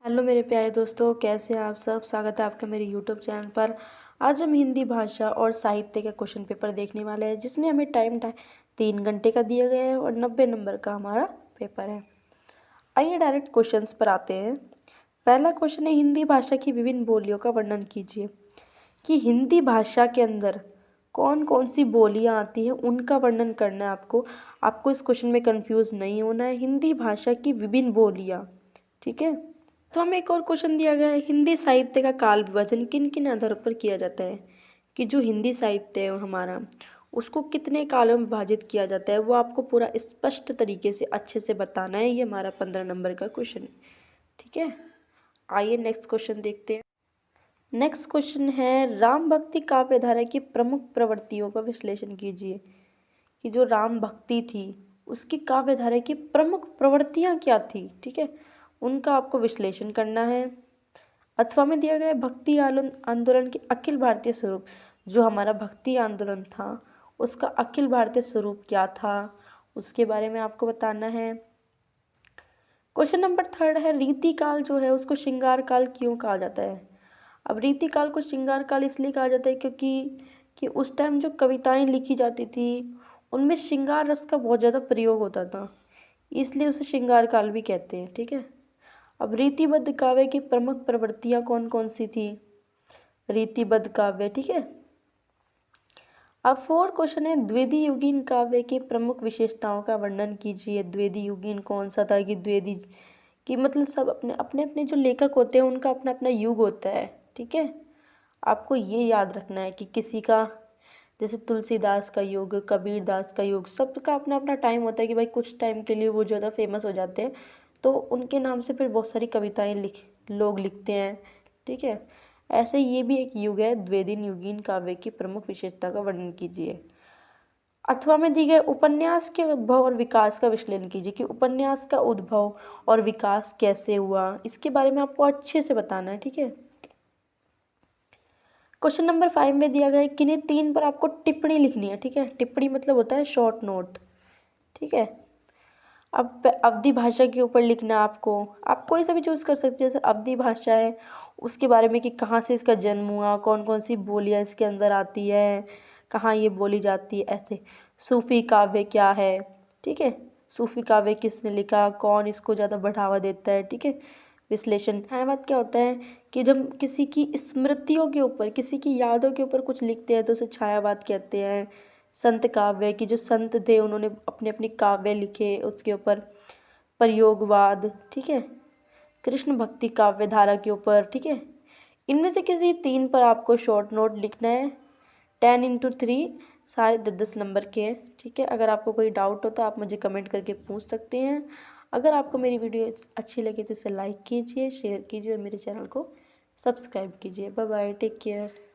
Hello मेरे प्यारे दोस्तों, कैसे हैं आप सब। स्वागत है आपका मेरे यूट्यूब चैनल पर। आज हम हिंदी भाषा और साहित्य का क्वेश्चन पेपर देखने वाले हैं, जिसमें हमें टाइम 3 घंटे का दिया गया है और 90 नंबर का हमारा पेपर है। आइए डायरेक्ट क्वेश्चंस पर आते हैं। पहला क्वेश्चन है, हिंदी भाषा की विभिन्न बोलियों का वर्णन कीजिए। कि हिंदी भाषा के अंदर कौन कौन सी बोलियाँ आती हैं, उनका वर्णन करना है आपको। आपको इस क्वेश्चन में कंफ्यूज नहीं होना है। हिंदी भाषा की विभिन्न बोलियाँ, ठीक है। तो हमें एक और क्वेश्चन दिया गया है, हिंदी साहित्य का काल विभाजन किन किन आधारों पर किया जाता है। कि जो हिंदी साहित्य है हमारा, उसको कितने कालों में विभाजित किया जाता है, वो आपको पूरा स्पष्ट तरीके से अच्छे से बताना है। ये हमारा 15 नंबर का क्वेश्चन है, ठीक है। आइए नेक्स्ट क्वेश्चन देखते हैं। नेक्स्ट क्वेश्चन है, राम भक्ति काव्य धारा की प्रमुख प्रवृत्तियों का विश्लेषण कीजिए। कि जो राम भक्ति थी, उसकी काव्य धारा की प्रमुख प्रवृत्तियाँ क्या थी, ठीक है, उनका आपको विश्लेषण करना है। अथवा में दिया गया भक्ति आंदोलन के अखिल भारतीय स्वरूप। जो हमारा भक्ति आंदोलन था, उसका अखिल भारतीय स्वरूप क्या था, उसके बारे में आपको बताना है। क्वेश्चन नंबर 3 है, रीति काल जो है उसको श्रृंगार काल क्यों कहा जाता है। अब रीति काल को श्रृंगार काल इसलिए कहा जाता है क्योंकि उस टाइम जो कविताएं लिखी जाती थी, उनमें श्रृंगार रस का बहुत ज़्यादा प्रयोग होता था, इसलिए उसे श्रृंगार काल भी कहते हैं, ठीक है। अब रीतिबद्ध काव्य की प्रमुख प्रवृत्तियाँ कौन कौन सी थी। रीतिबद्ध काव्य, ठीक है। अब 4 क्वेश्चन है, द्विवेदी युगीन काव्य की प्रमुख विशेषताओं का वर्णन कीजिए। द्विवेदी युगीन कौन सा था। कि द्विवेदी कि मतलब सब अपने अपने अपने जो लेखक होते हैं, उनका अपना अपना युग होता है, ठीक है। आपको ये याद रखना है कि किसी का, जैसे तुलसीदास का युग, कबीर दास का युग, सबका अपना अपना टाइम होता है कि भाई कुछ टाइम के लिए वो ज़्यादा फेमस हो जाते हैं, तो उनके नाम से फिर बहुत सारी कविताएं लोग लिखते हैं, ठीक है। ऐसे ये भी एक युग है। द्विवेदी युगीन काव्य की प्रमुख विशेषता का वर्णन कीजिए। अथवा में दी गए उपन्यास के उद्भव और विकास का विश्लेषण कीजिए। कि उपन्यास का उद्भव और विकास कैसे हुआ, इसके बारे में आपको अच्छे से बताना है, ठीक है। क्वेश्चन नंबर 5 में दिया गया है, किन्हीं 3 पर आपको टिप्पणी लिखनी है, ठीक है। टिप्पणी मतलब होता है शॉर्ट नोट, ठीक है। अब अवधी भाषा के ऊपर लिखना है आपको। आप कोई सा भी चूज़ कर सकते हैं, जैसे अवधी भाषा है उसके बारे में कि कहाँ से इसका जन्म हुआ, कौन कौन सी बोलियाँ इसके अंदर आती है, कहाँ ये बोली जाती है, ऐसे। सूफी काव्य क्या है, ठीक है। सूफी काव्य किसने लिखा, कौन इसको ज़्यादा बढ़ावा देता है, ठीक है। विश्लेषण छायावाद क्या होता है। कि जब किसी की स्मृतियों के ऊपर, किसी की यादों के ऊपर कुछ लिखते हैं तो उसे छायावाद कहते हैं। संत काव्य की जो संत थे, उन्होंने अपने अपने काव्य लिखे, उसके ऊपर प्रयोगवाद, ठीक है। कृष्ण भक्ति काव्य धारा के ऊपर, ठीक है। इनमें से किसी 3 पर आपको शॉर्ट नोट लिखना है। 10×3 सारे 10-10 नंबर के हैं, ठीक है। अगर आपको कोई डाउट हो तो आप मुझे कमेंट करके पूछ सकते हैं। अगर आपको मेरी वीडियो अच्छी लगे तो इसे लाइक कीजिए, शेयर कीजिए और मेरे चैनल को सब्सक्राइब कीजिए। Bye bye, take care.